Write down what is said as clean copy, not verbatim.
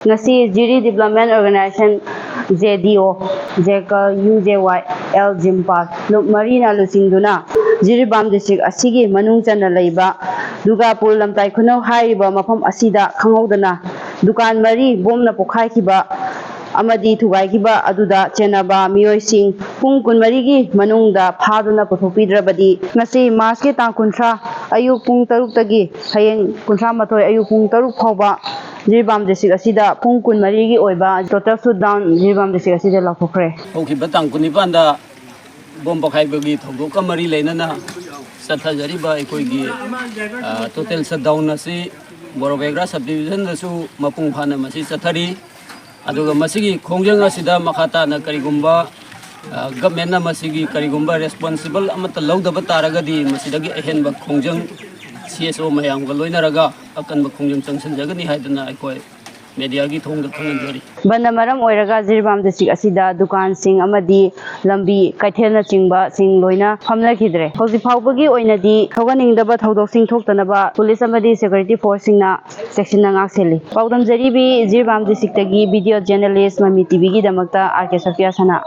Ngasi Jiri Development Organization JDO Jekal UJY L Jimpal Lup Marina Lusingduna Jiribam District Asigi Manung Chana Leiba Dugapur Lamtai Khunau Haiba Mafam Asida Khanghodana Dukan Mari Bomna Pokhai Kiba Amadi Thugai Kiba Aduda Chenaba Mioi Sing Pung Kun Marigi Manungda Phaduna Pothopidrabadi Ngasi Maski Tang Kuntra Ayuk Pung Taruk Tagi Hayeng Kuntra Matoi Ayuk Pung Taruk Phauba Jiribam District Asida Pung Kun Marigi Oiba Total Shutdown Jiribam District Asida Laphokre Hokiba Tang Kunipanda Bom Pokhai-bagi Thodoka Mari Leinana Sathajariba Ekoigi Total Shutdown Asi Borobegra Subdivision Nasu Mapung Phana Masi Sathari Aduga Masigi Khongjang Asida Makhata na Karigumba Government na Masigi Karigumba responsible Amata Laudaba Taragadi Masidagi Ehenba Khongjang CSO Mayam Galoinaraga Akan Khongjang Changsan Jagani Haidana Aikoi Media gi thong da khangjari Bandamaram oiraga Jiribam District asida dukan sing amadi lambi kaithena chingba sing loina phamna khidre hoji phawbagi oinadi thoganingdaba thodok sing thoktanaba police amadi security force singna section na ngak seli paudam jaribi Jiribam District tagi video journalist Mami TV gi damakta RK Safia Sana